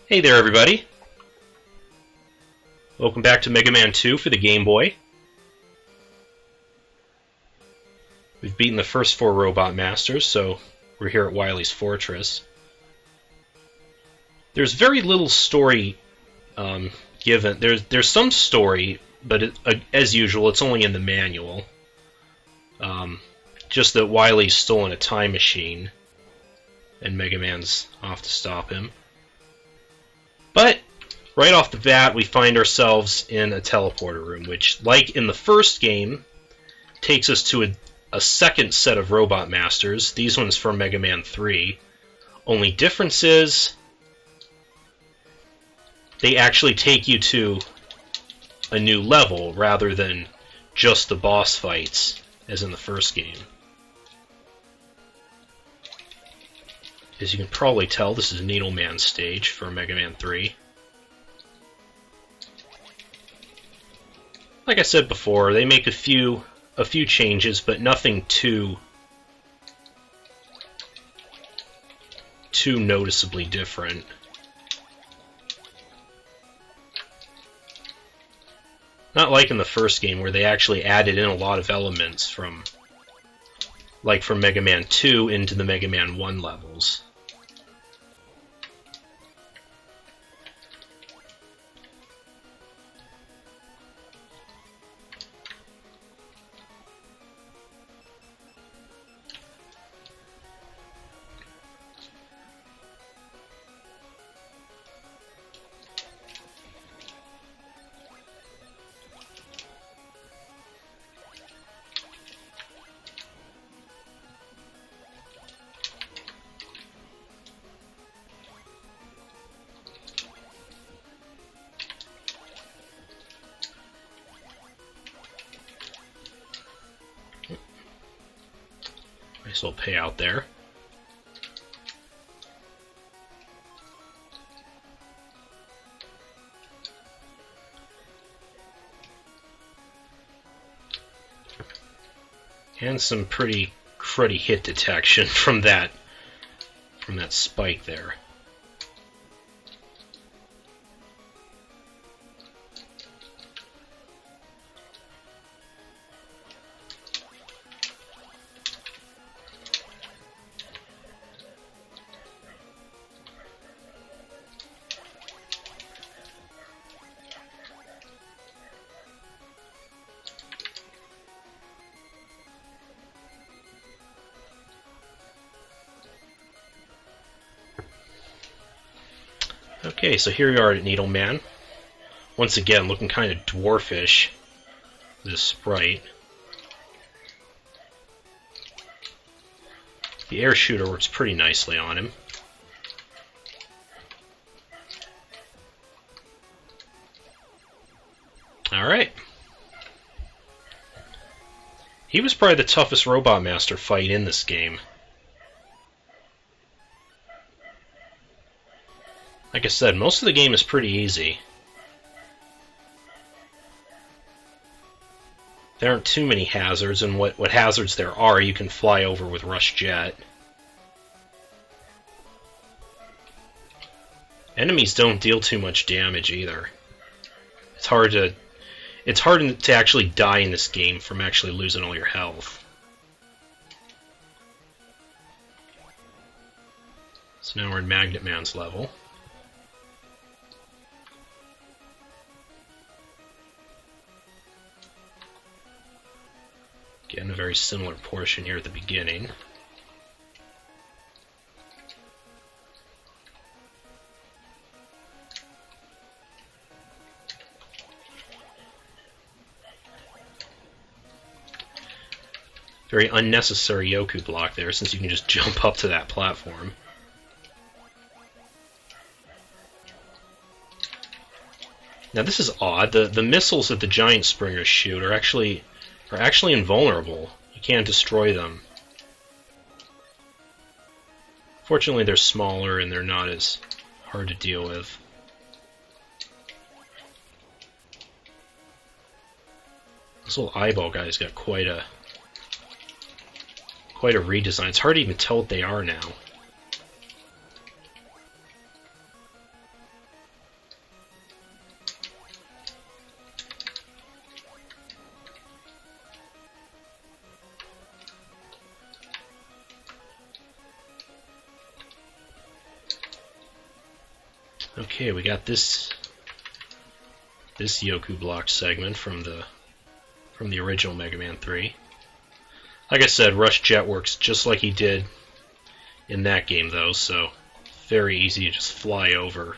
Hey there, everybody. Welcome back to Mega Man 2 for the Game Boy. We've beaten the first 4 Robot Masters, so we're here at Wily's Fortress. There's very little story given. There's some story, but as usual, it's only in the manual. Just that Wily's stolen a time machine, and Mega Man's off to stop him. But right off the bat, we find ourselves in a teleporter room, which, like in the first game, takes us to a second set of Robot Masters. These ones from Mega Man 3. Only difference is they actually take you to a new level rather than just the boss fights as in the first game. As you can probably tell, this is Needleman's stage for Mega Man 3. Like I said before, they make a few changes, but nothing too noticeably different. Not like in the first game, where they actually added in a lot of elements from Mega Man 2 into the Mega Man 1 levels. Nice little payout there. And some pretty cruddy hit detection from that spike there. Okay, so here we are at Needleman. Once again, looking kind of dwarfish, this sprite. The air shooter works pretty nicely on him. Alright. He was probably the toughest Robot Master fight in this game. Like I said, most of the game is pretty easy. There aren't too many hazards, and what hazards there are, you can fly over with Rush Jet. Enemies don't deal too much damage either. It's hard to actually die in this game from actually losing all your health. So now we're in Magnet Man's level. Again, a very similar portion here at the beginning. Very unnecessary Yoku block there, since you can just jump up to that platform. Now this is odd. The missiles that the giant springers shoot are actually invulnerable. You can't destroy them. Fortunately, they're smaller and they're not as hard to deal with. This little eyeball guy's got quite a redesign. It's hard to even tell what they are now. Okay, we got this Yoku block segment from the original Mega Man 3. Like I said, Rush Jet works just like he did in that game, though, so very easy to just fly over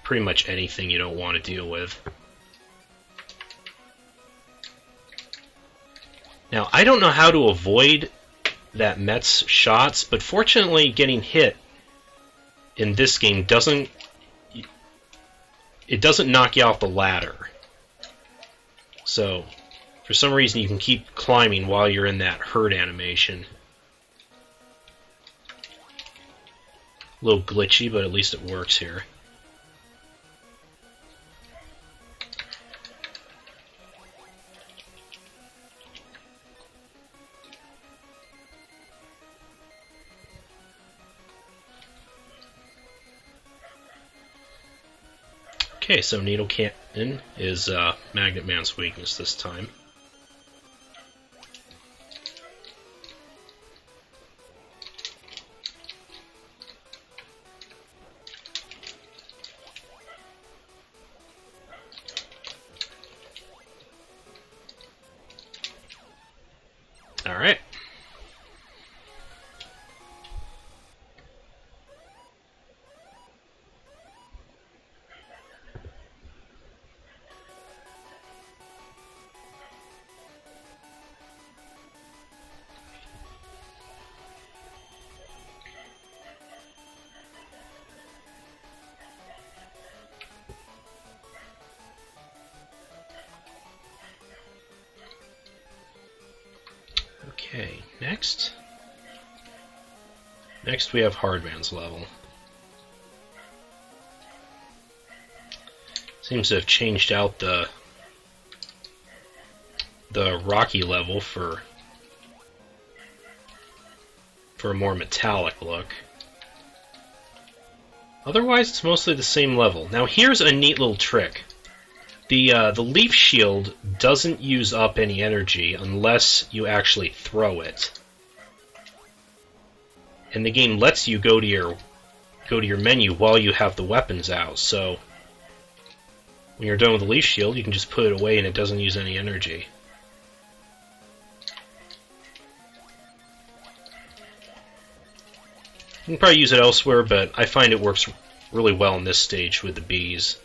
pretty much anything you don't want to deal with. Now, I don't know how to avoid that Met's shots, but fortunately getting hit in this game doesn't knock you off the ladder. So, for some reason you can keep climbing while you're in that hurt animation. A little glitchy, but at least it works here. Okay, so Needle Cannon is Magnet Man's weakness this time. Alright. Okay, next we have Hardman's level. Seems to have changed out the Rocky level for a more metallic look. Otherwise, it's mostly the same level. Now, here's a neat little trick. The leaf shield doesn't use up any energy unless you actually throw it. And the game lets you go to your menu while you have the weapons out, so when you're done with the leaf shield, you can just put it away and it doesn't use any energy. You can probably use it elsewhere, but I find it works really well in this stage with the bees.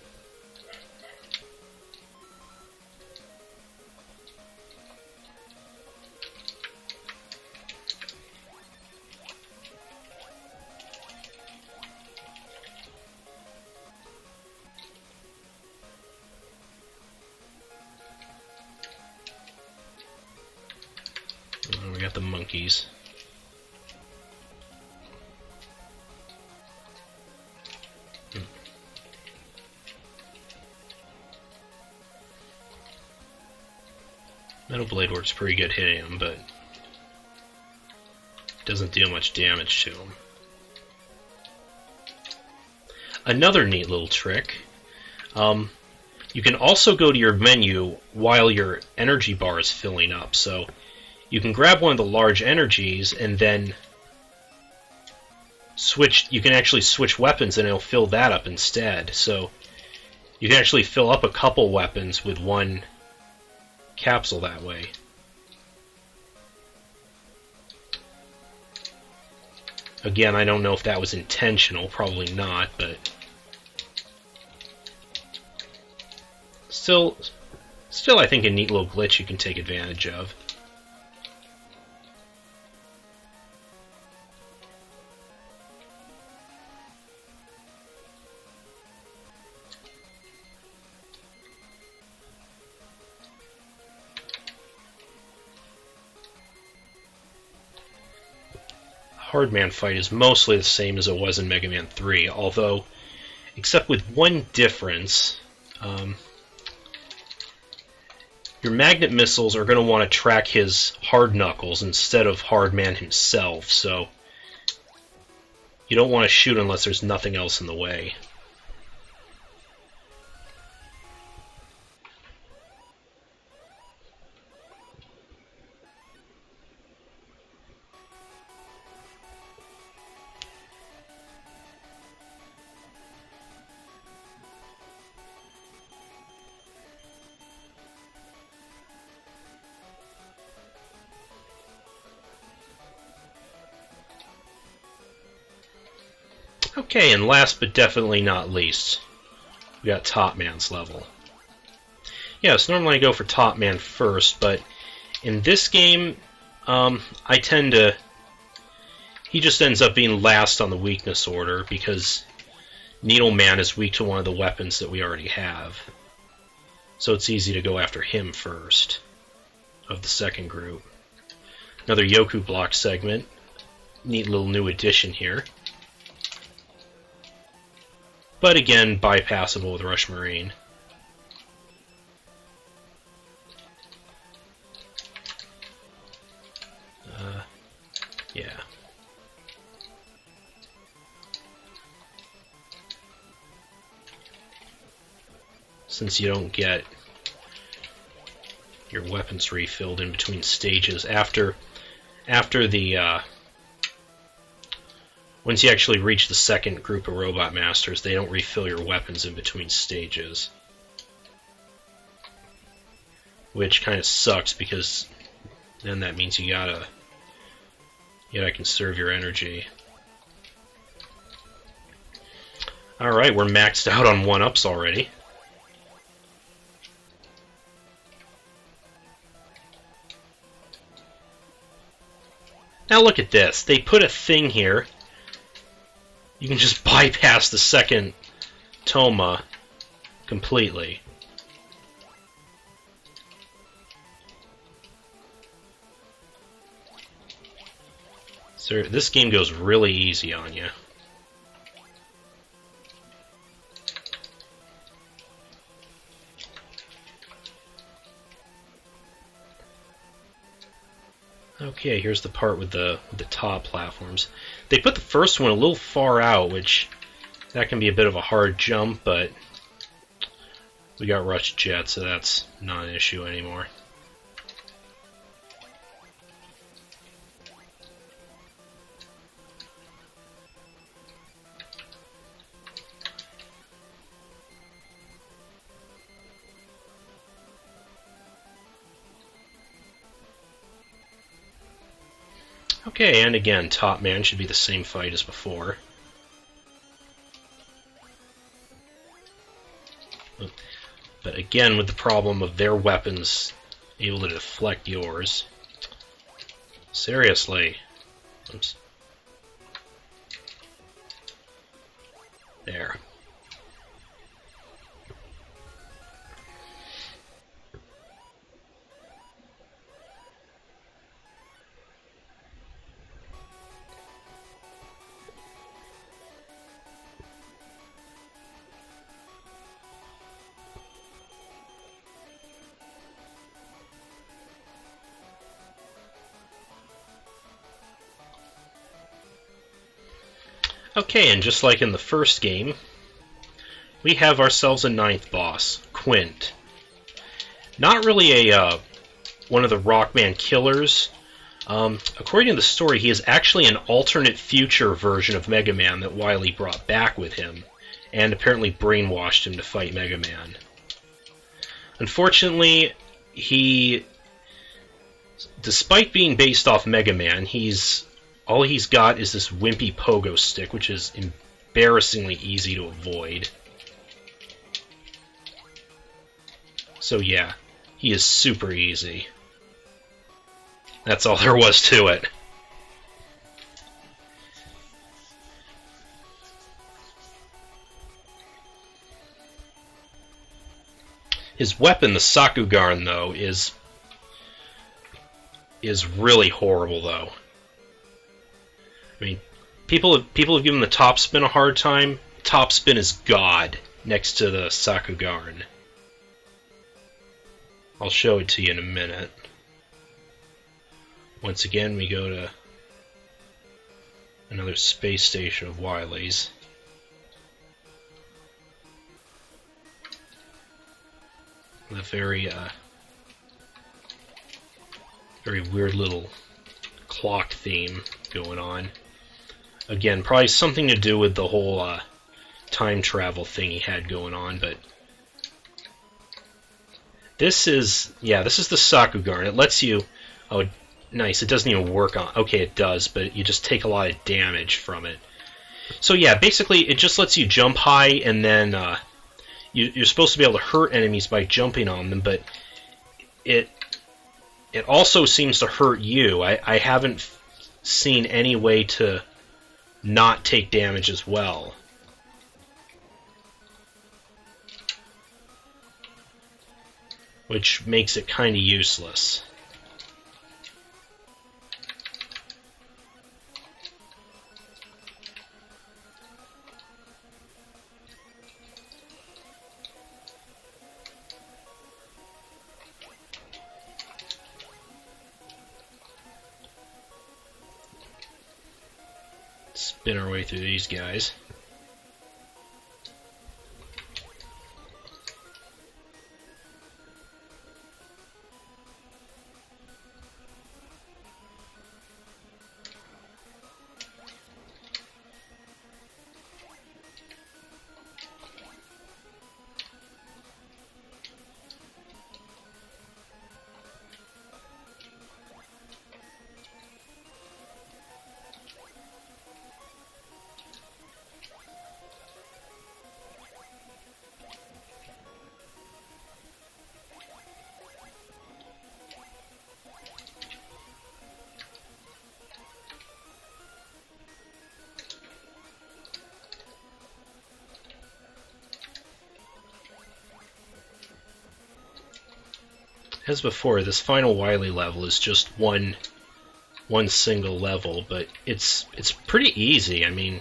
We got the monkeys. Metal Blade works pretty good hitting him, but doesn't deal much damage to him. Another neat little trick. You can also go to your menu while your energy bar is filling up, so you can grab one of the large energies and then you can actually switch weapons and it'll fill that up instead. So you can actually fill up a couple weapons with one capsule that way. Again, I don't know if that was intentional, probably not, but still I think a neat little glitch you can take advantage of. Hardman fight is mostly the same as it was in Mega Man 3, although, except with one difference, your magnet missiles are going to want to track his hard knuckles instead of Hardman himself, so you don't want to shoot unless there's nothing else in the way. Okay, and last but definitely not least, we got Top Man's level. Yes, normally I go for Top Man first, but in this game, I tend to... He just ends up being last on the weakness order, because Needle Man is weak to one of the weapons that we already have. So it's easy to go after him first, of the second group. Another Yoku block segment. Neat little new addition here. But again, bypassable with Rush Marine. Yeah. Since you don't get your weapons refilled in between stages after the once you actually reach the second group of Robot Masters, they don't refill your weapons in between stages, which kind of sucks because then that means you gotta conserve your energy. Alright, we're maxed out on 1-ups already. Now look at this. They put a thing here. You can just bypass the second Toma completely. So this game goes really easy on you. Okay, here's the part with the top platforms. They put the first one a little far out, which that can be a bit of a hard jump, but we got Rush Jet, so that's not an issue anymore. Okay, and again, Top Man should be the same fight as before. But again, with the problem of their weapons able to deflect yours. Seriously. Oops. There. Okay, and just like in the first game, we have ourselves a 9th boss, Quint. Not really a one of the Rockman killers. According to the story, he is actually an alternate future version of Megaman that Wylie brought back with him, and apparently brainwashed him to fight Megaman. Unfortunately, despite being based off Megaman, all he's got is this wimpy pogo stick, which is embarrassingly easy to avoid. So yeah, he is super easy. That's all there was to it. His weapon, the SACU Guard, though, is really horrible, though. I mean, people have given the Top Spin a hard time. Top Spin is God next to the SACU Guard. I'll show it to you in a minute. Once again, we go to another space station of Wylies. The very weird little clock theme going on. Again, probably something to do with the whole time travel thing he had going on, but this is the SACU Guard. It lets you... Oh, nice. It doesn't even work on... Okay, it does, but you just take a lot of damage from it. So yeah, basically it just lets you jump high, and then you're supposed to be able to hurt enemies by jumping on them, but it also seems to hurt you. I haven't seen any way to not take damage as well. Which makes it kind of useless. Spin our way through these guys. As before, this final Wylie level is just one single level, but it's pretty easy. I mean,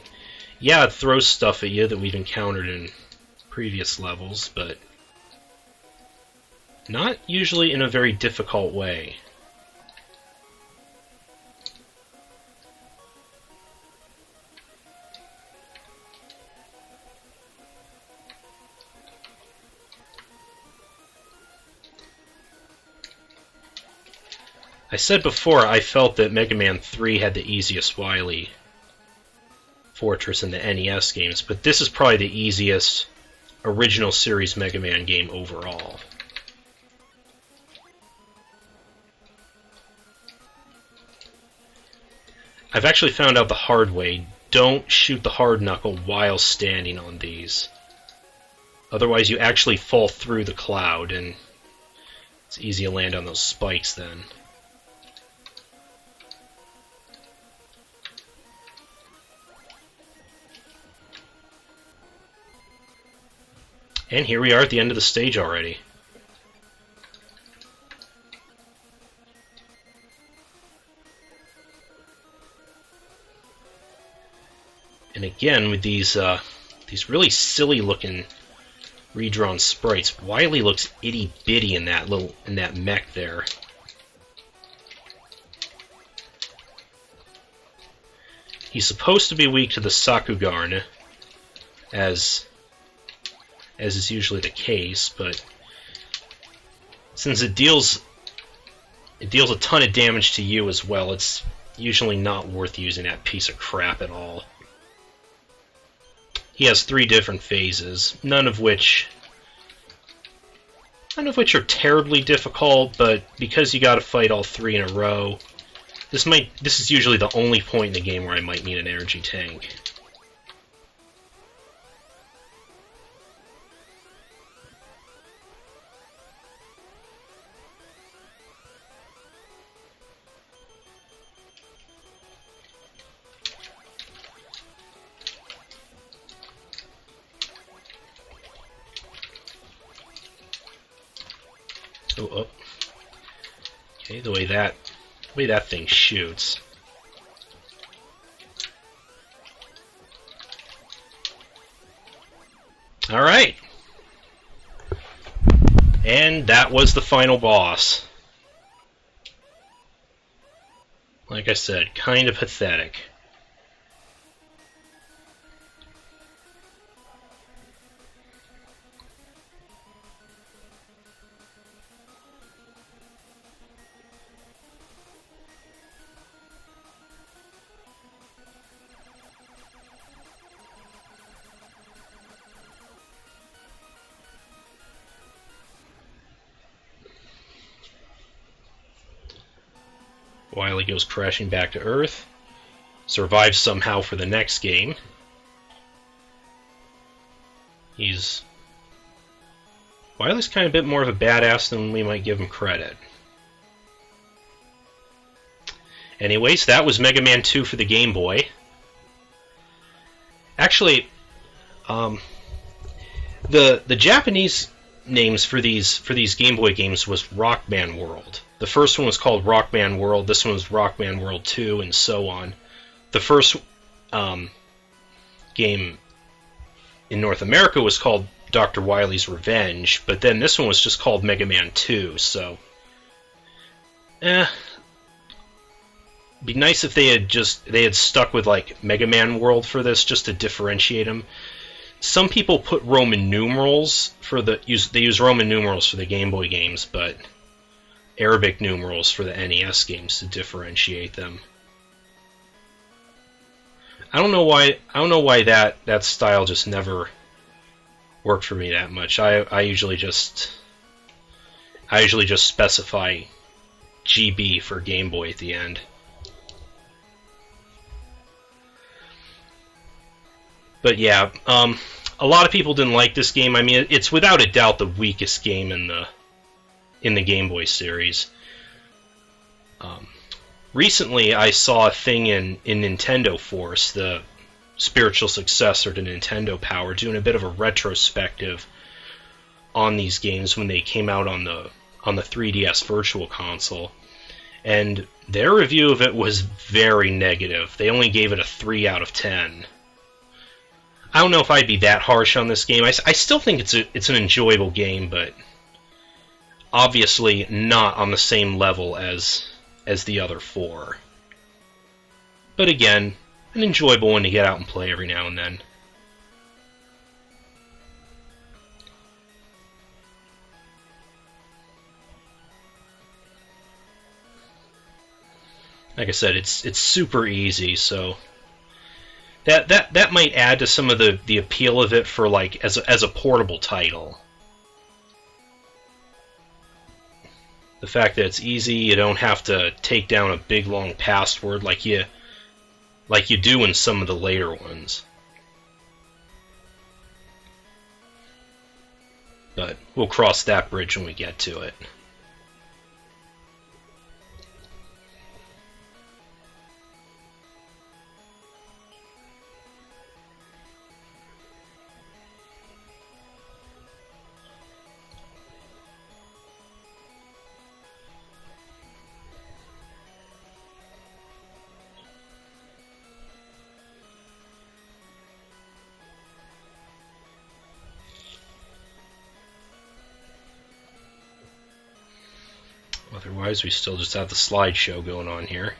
yeah, it throws stuff at you that we've encountered in previous levels, but not usually in a very difficult way. I said before I felt that Mega Man 3 had the easiest Wily Fortress in the NES games, but this is probably the easiest original series Mega Man game overall. I've actually found out the hard way. Don't shoot the hard knuckle while standing on these. Otherwise you actually fall through the cloud, and it's easy to land on those spikes then. And here we are at the end of the stage already. And again, with these really silly-looking redrawn sprites, Wylie looks itty-bitty in that mech there. He's supposed to be weak to the SACU Guard, as is usually the case, but since it deals a ton of damage to you as well, it's usually not worth using that piece of crap at all. He has 3 different phases, none of which are terribly difficult, but because you gotta fight all 3 in a row, this is usually the only point in the game where I might need an energy tank. Oh. Okay, the way that thing shoots. All right. And that was the final boss. Like I said, kind of pathetic. Wylie goes crashing back to Earth, survives somehow for the next game, Wyle's kind of a bit more of a badass than we might give him credit. Anyways, that was Mega Man 2 for the Game Boy. Actually, the Japanese names for these Game Boy games was Rockman World. The first one was called Rockman World. This one was Rockman World 2, and so on. The first game in North America was called Dr. Wily's Revenge, but then this one was just called Mega Man 2. So, be nice if they had stuck with like Mega Man World for this, just to differentiate them. Some people put Roman numerals they use Roman numerals for the Game Boy games, but Arabic numerals for the NES games to differentiate them. I don't know why that style just never worked for me that much. I usually just specify GB for Game Boy at the end. But yeah, a lot of people didn't like this game. I mean, it's without a doubt the weakest game in the Game Boy series. Recently, I saw a thing in Nintendo Force, the spiritual successor to Nintendo Power, doing a bit of a retrospective on these games when they came out on the 3DS Virtual Console, and their review of it was very negative. They only gave it a 3 out of 10. I don't know if I'd be that harsh on this game. I still think it's an enjoyable game, but obviously not on the same level as the other 4. But again, an enjoyable one to get out and play every now and then. Like I said, it's super easy, so that might add to some of the appeal of it for like as a portable title. The fact that it's easy, you don't have to take down a big long password like you do in some of the later ones. But we'll cross that bridge when we get to it. Otherwise, we still just have the slideshow going on here.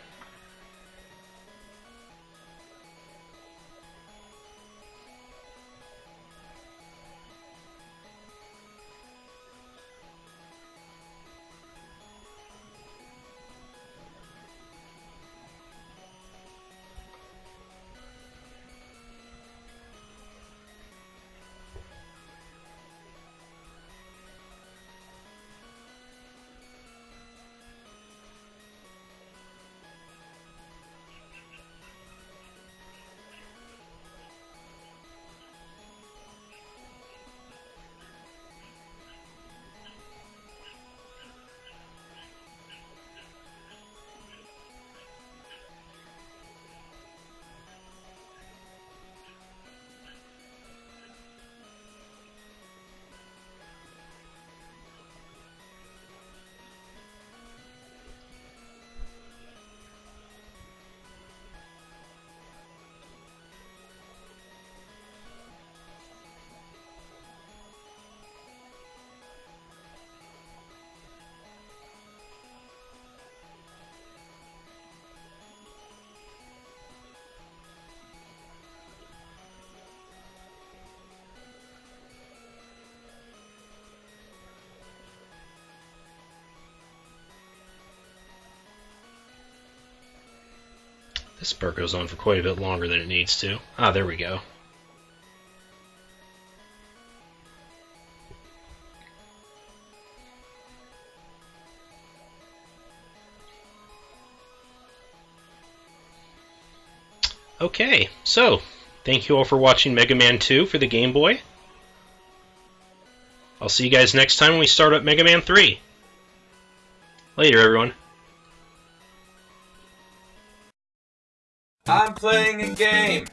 This part goes on for quite a bit longer than it needs to. Ah, there we go. Okay, so thank you all for watching Mega Man 2 for the Game Boy. I'll see you guys next time when we start up Mega Man 3. Later, everyone. I'm playing a game.